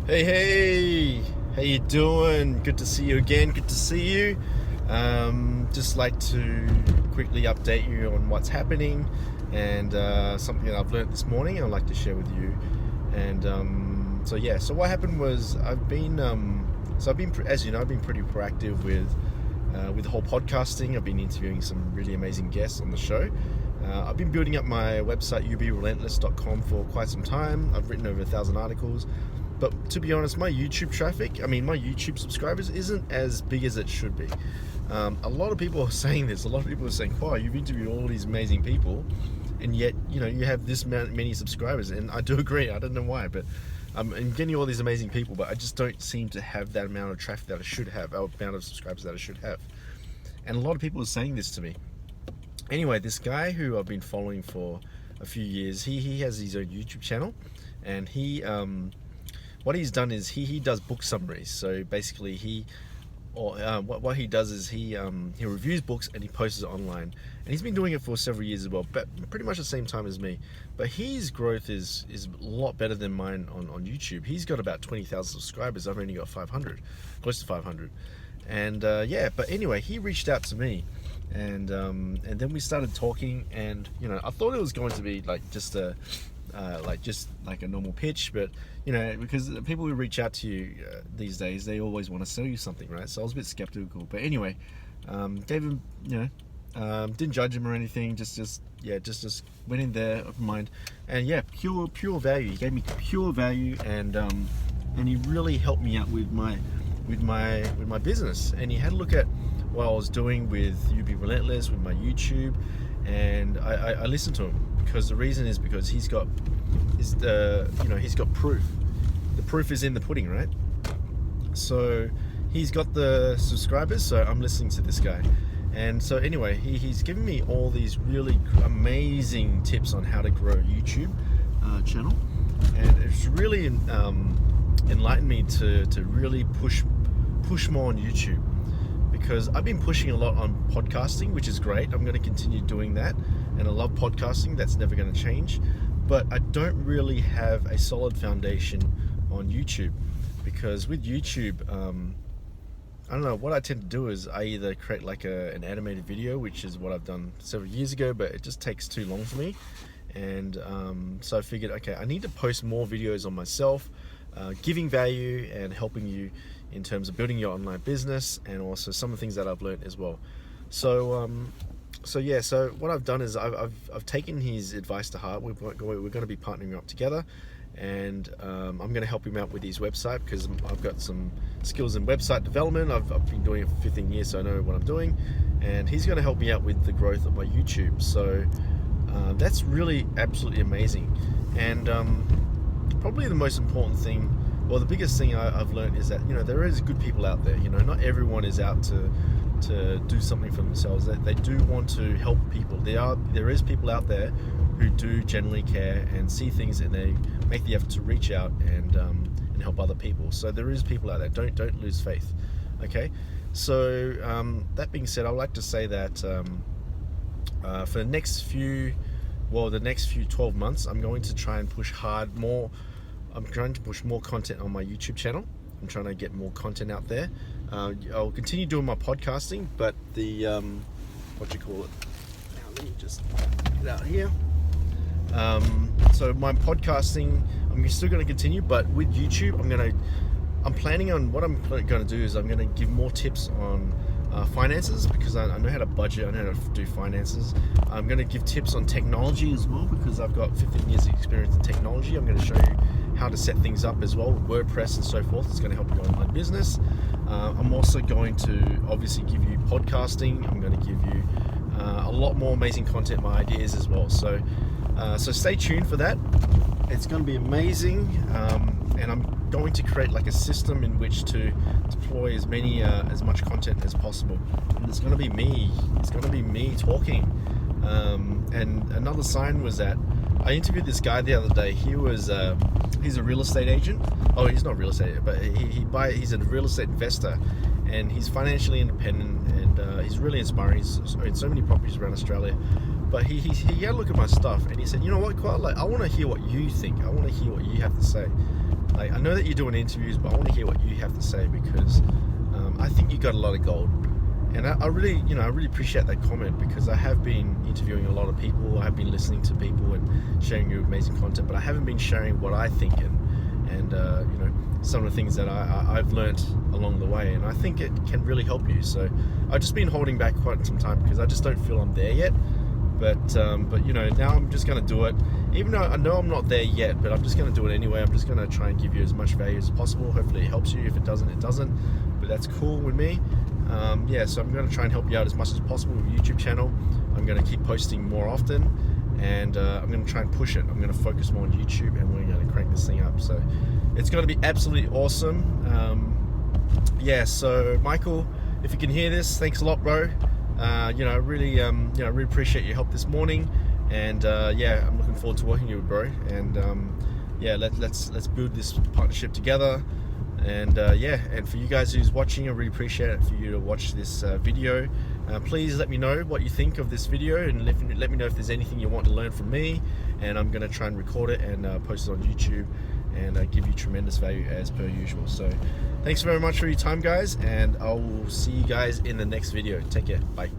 Hey, how you doing? Good to see you again. Good to see you. Just like to quickly update you on what's happening and something that I've learned this morning. I'd like to share with you. And so what happened was I've been, as you know, I've been pretty proactive with the whole podcasting. I've been interviewing some really amazing guests on the show. I've been building up my website YouBeRelentless.com for quite some time. I've written over 1,000 articles. But to be honest, my YouTube traffic, my YouTube subscribers isn't as big as it should be. A lot of people are saying this. A lot of people are saying, "Khoa, you've interviewed all these amazing people, and yet, you have this many subscribers." And I do agree. I don't know why, but I'm getting all these amazing people, but I just don't seem to have that amount of traffic that I should have, amount of subscribers that I should have. And a lot of people are saying this to me. Anyway, this guy who I've been following for a few years, he has his own YouTube channel, and what he's done is he does book summaries. So basically what he does is he reviews books and he posts it online, and he's been doing it for several years as well, but pretty much the same time as me. But his growth is a lot better than mine on YouTube. He's got about 20,000 subscribers. I've only got 500, close to 500. And but anyway, he reached out to me, and then we started talking, and I thought it was going to be just a normal pitch, but because the people who reach out to you these days, they always want to sell you something, right? So I was a bit skeptical, but anyway, gave him, didn't judge him or anything, just went in there, open mind, and pure value. He gave me pure value, and he really helped me out with my business. And he had a look at what I was doing with YouBeRelentless, with my YouTube, and I listened to him. Because the reason is because he's got proof. The proof is in the pudding, right? So he's got the subscribers, so I'm listening to this guy. And so anyway, he's given me all these really amazing tips on how to grow a YouTube channel, and it's really enlightened me to really push more on YouTube. Because I've been pushing a lot on podcasting, which is great. I'm going to continue doing that, and I love podcasting. That's never going to change. But I don't really have a solid foundation on YouTube, because with YouTube, I don't know, what I tend to do is I either create an animated video, which is what I've done several years ago, but it just takes too long for me. And so I figured, okay, I need to post more videos on myself, giving value and helping you in terms of building your online business, and also some of the things that I've learned as well. So what I've done is I've taken his advice to heart. We're going to be partnering up together, and I'm going to help him out with his website, because I've got some skills in website development. I've been doing it for 15 years, so I know what I'm doing, and he's going to help me out with the growth of my YouTube. So that's really absolutely amazing. And probably the most important thing, well, the biggest thing I've learned is that there is good people out there. Not everyone is out to do something for themselves. They do want to help people. There is people out there who do genuinely care and see things, and they make the effort to reach out and help other people. So there is people out there. Don't lose faith. Okay. So that being said, I would like to say that for the next few 12 months, I'm going to try and push hard more. I'm trying to push more content on my YouTube channel. I'm trying to get more content out there. I'll continue doing my podcasting, but the now, let me just get out here. So my podcasting, I'm still going to continue, but with YouTube, I'm planning on what I'm going to do is I'm going to give more tips on finances, because I know how to budget, I know how to do finances. I'm going to give tips on technology as well, because I've got 15 years of experience in technology. I'm going to show you how to set things up as well, WordPress and so forth. It's going to help your online business. I'm also going to obviously give you podcasting. I'm going to give you a lot more amazing content, my ideas as well. So stay tuned for that. It's going to be amazing, and I'm going to create a system in which to deploy as much content as possible. And it's going to be me. It's going to be me talking. And another sign was that I interviewed this guy the other day. He's a real estate agent. Oh, he's not real estate, but he's a real estate investor, and he's financially independent, and he's really inspiring. He's in so many properties around Australia. But he had a look at my stuff, and he said, "You know what, Khoa, I want to hear what you think. I want to hear what you have to say." Like, I know that you're doing interviews, but I want to hear what you have to say, because I think you got a lot of gold. And I really, I really appreciate that comment, because I have been interviewing a lot of people. I have been listening to people and sharing your amazing content, but I haven't been sharing what I think and some of the things that I've learnt along the way, and I think it can really help you. So I've just been holding back quite some time because I just don't feel I'm there yet. But now I'm just going to do it, even though I know I'm not there yet, but I'm just going to do it anyway. I'm just going to try and give you as much value as possible. Hopefully it helps you. If it doesn't, it doesn't, but that's cool with me. So I'm going to try and help you out as much as possible with your YouTube channel. I'm going to keep posting more often, and I'm going to try and push it. I'm going to focus more on YouTube, and we're going to crank this thing up. So it's going to be absolutely awesome. So Michael, if you can hear this, thanks a lot, bro. Really appreciate your help this morning, and I'm looking forward to working with you, bro. And let's build this partnership together. And and for you guys who's watching, I really appreciate it for you to watch this video. Please let me know what you think of this video, and let me know if there's anything you want to learn from me, and I'm going to try and record it and post it on YouTube, and give you tremendous value as per usual. So thanks very much for your time, guys, and I will see you guys in the next video. Take care. Bye.